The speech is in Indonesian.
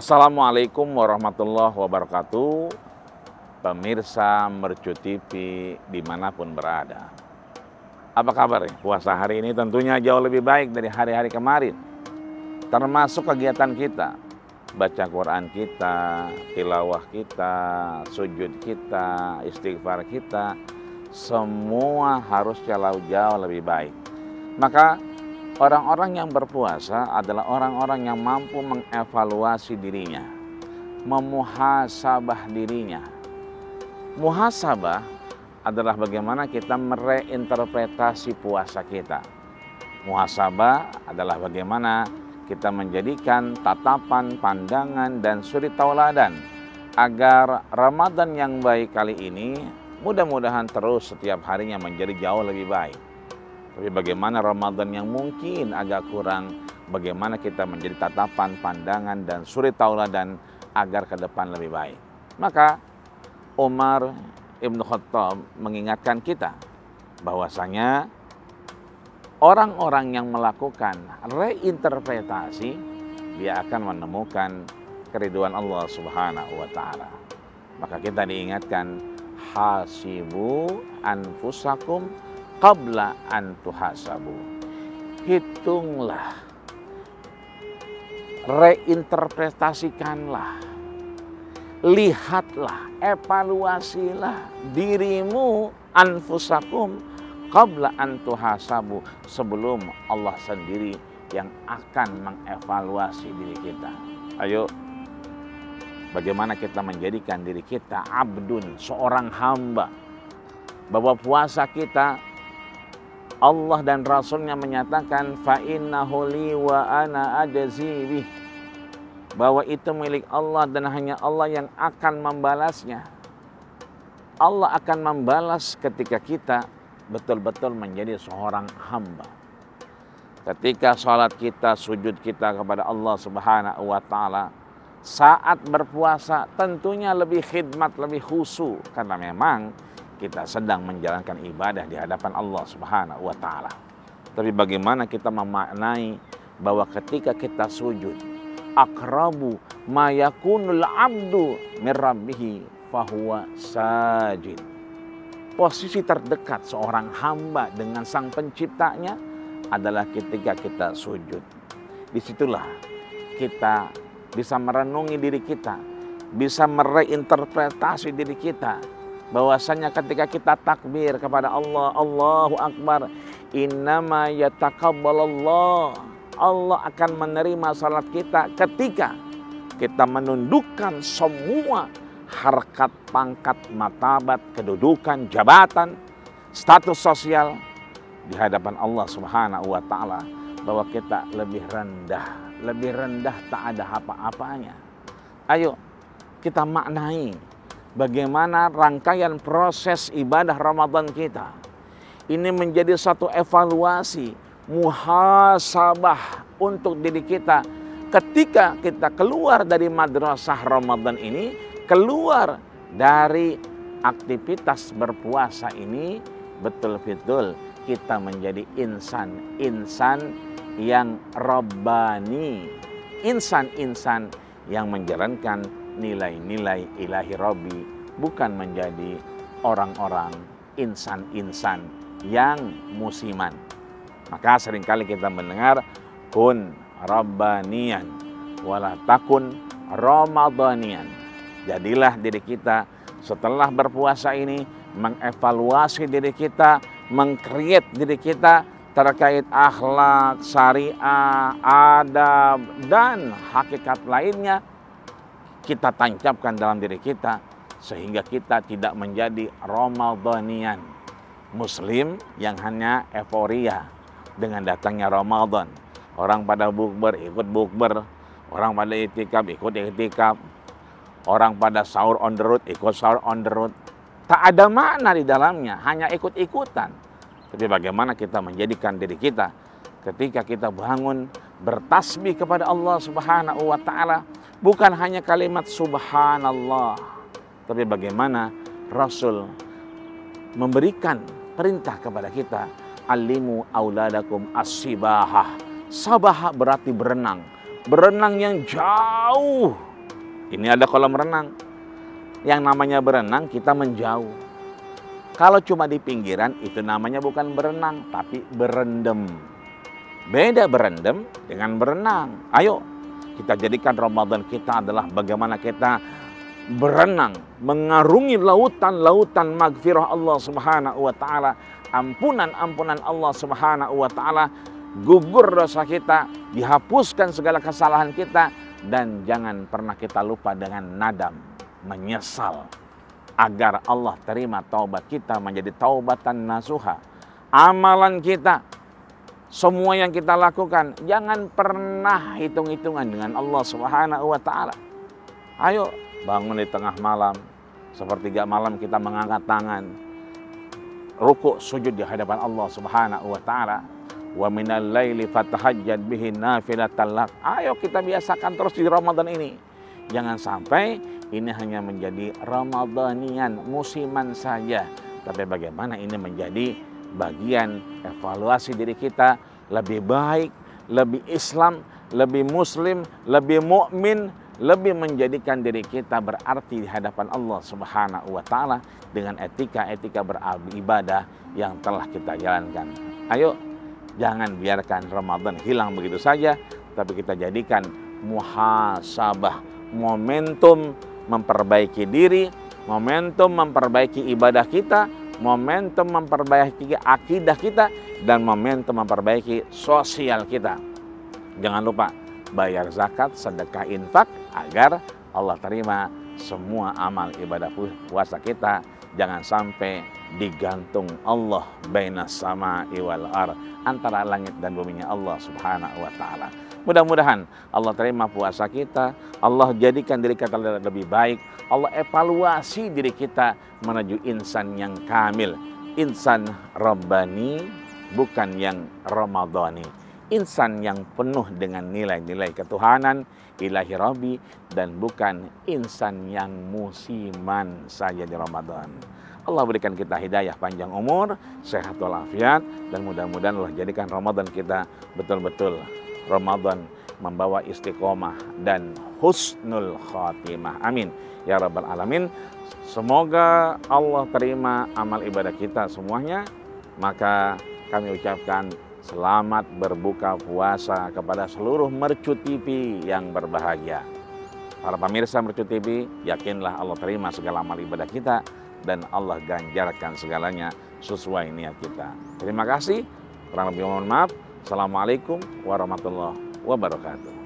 Assalamualaikum warahmatullahi wabarakatuh. Pemirsa Mercu TV dimanapun berada. Apa kabar? Puasa hari ini tentunya jauh lebih baik dari hari-hari kemarin. Termasuk kegiatan kita, baca Quran kita, tilawah kita, sujud kita, istighfar kita, semua harus jauh lebih baik. Maka orang-orang yang berpuasa adalah orang-orang yang mampu mengevaluasi dirinya, memuhasabah dirinya. Muhasabah adalah bagaimana kita mereinterpretasi puasa kita. Muhasabah adalah bagaimana kita menjadikan tatapan, pandangan, dan suri tauladan agar Ramadan yang baik kali ini mudah-mudahan terus setiap harinya menjadi jauh lebih baik. Tapi bagaimana Ramadan yang mungkin agak kurang, bagaimana kita menjadi tatapan, pandangan, dan suri tauladan agar ke depan lebih baik. Maka Umar Ibn Khattab mengingatkan kita bahwasanya orang-orang yang melakukan reinterpretasi, dia akan menemukan keriduan Allah Subhanahu wa Ta'ala. Maka kita diingatkan, hasibu anfusakum qabla an tuhasabu. Hitunglah, reinterpretasikanlah, lihatlah, evaluasilah dirimu, anfusakum qabla an tuhasabu, sebelum Allah sendiri yang akan mengevaluasi diri kita. Ayo, bagaimana kita menjadikan diri kita abdun, seorang hamba, bahwa puasa kita Allah dan Rasulnya menyatakan fa innahu li wa ana ajzi bih, bahwa itu milik Allah dan hanya Allah yang akan membalasnya. Allah akan membalas ketika kita betul-betul menjadi seorang hamba. Ketika sholat kita, sujud kita kepada Allah Subhanahu wa Ta'ala, saat berpuasa tentunya lebih khidmat, lebih khusyuk, karena memang kita sedang menjalankan ibadah di hadapan Allah Subhanahu wa Ta'ala. Tapi bagaimana kita memaknai bahwa ketika kita sujud, akrabu ma yakunul abdu min rabbih fahuwa sajid. Posisi terdekat seorang hamba dengan sang penciptanya adalah ketika kita sujud. Disitulah kita bisa merenungi diri kita, bisa mereinterpretasi diri kita, bahwasanya ketika kita takbir kepada Allah, Allahu Akbar, innama yatakabbalallah, Allah akan menerima salat kita ketika kita menundukkan semua harkat, pangkat, martabat, kedudukan, jabatan, status sosial di hadapan Allah Subhanahu wa Ta'ala, bahwa kita lebih rendah tak ada apa-apanya. Ayo kita maknai bagaimana rangkaian proses ibadah Ramadan kita ini menjadi satu evaluasi, muhasabah untuk diri kita ketika kita keluar dari madrasah Ramadan ini, keluar dari aktivitas berpuasa ini, betul-betul kita menjadi insan yang rabbani, insan yang menjalankan nilai-nilai ilahi Rabbi, bukan menjadi orang-orang insan yang musiman. Maka seringkali kita mendengar kun rabbanian wala takun ramadhanian. Jadilah diri kita setelah berpuasa ini mengevaluasi diri kita, meng-create diri kita terkait akhlak, syariah, adab, dan hakikat lainnya, kita tancapkan dalam diri kita sehingga kita tidak menjadi Ramadhanian, muslim yang hanya euforia dengan datangnya Ramadan. Orang pada bukber ikut bukber, orang pada itikaf ikut itikaf, orang pada sahur on the road ikut sahur on the road. Tak ada makna di dalamnya, hanya ikut-ikutan. Tapi bagaimana kita menjadikan diri kita ketika kita bangun bertasbih kepada Allah Subhanahu wa Ta'ala, bukan hanya kalimat subhanallah, tapi bagaimana Rasul memberikan perintah kepada kita, alimu auladakum as-sibahah. Sabahah berarti berenang, berenang yang jauh Ini ada kolam renang. Yang namanya berenang kita menjauh. Kalau cuma di pinggiran itu namanya bukan berenang, tapi berendam. Beda berendam dengan berenang. Ayo kita jadikan Ramadan kita adalah bagaimana kita berenang, mengarungi lautan-lautan magfirah Allah Subhanahu wa taala, ampunan-ampunan Allah Subhanahu wa taala, gugur dosa kita, dihapuskan segala kesalahan kita, dan jangan pernah kita lupa dengan nadam, menyesal, agar Allah terima taubat kita menjadi taubatan nasuha. Amalan kita, semua yang kita lakukan, jangan pernah hitung-hitungan dengan Allah Subhanahu wa taala. Ayo bangun di tengah malam, sepertiga malam kita mengangkat tangan, rukuk sujud di hadapan Allah Subhanahu wa taala. Wa minal laili fatahajjad bihi nafilatan lak. Ayo kita biasakan terus di Ramadan ini. Jangan sampai ini hanya menjadi Ramadanian, musiman saja, tapi bagaimana ini menjadi bagian evaluasi diri kita lebih baik, lebih Islam, lebih Muslim, lebih mukmin, lebih menjadikan diri kita berarti di hadapan Allah Subhanahu wa taala dengan etika-etika beribadah yang telah kita jalankan. Ayo, jangan biarkan Ramadan hilang begitu saja, tapi kita jadikan muhasabah, momentum memperbaiki diri, momentum memperbaiki ibadah kita, momentum memperbaiki akidah kita, dan momentum memperbaiki sosial kita. Jangan lupa bayar zakat, sedekah, infak agar Allah terima semua amal ibadah puasa kita. Jangan sampai digantung Allah bainas sama'i wal ardh, antara langit dan buminya Allah Subhanahu wa taala. Mudah-mudahan Allah terima puasa kita, Allah jadikan diri kita lebih baik, Allah evaluasi diri kita menuju insan yang kamil, insan rabbani, bukan yang ramadhani, insan yang penuh dengan nilai-nilai ketuhanan, ilahi rabbi, dan bukan insan yang musiman saja di Ramadan. Allah berikan kita hidayah, panjang umur, sehat walafiat, dan mudah-mudahan Allah jadikan Ramadan kita betul-betul Ramadan membawa istiqomah dan husnul khatimah. Amin ya rabbal alamin. Semoga Allah terima amal ibadah kita semuanya. Maka kami ucapkan selamat berbuka puasa kepada seluruh Mercu TV yang berbahagia. Para pemirsa Mercu TV, yakinlah Allah terima segala amal ibadah kita dan Allah ganjarkan segalanya sesuai niat kita. Terima kasih. Kurang lebih mohon maaf. Assalamualaikum warahmatullahi wabarakatuh.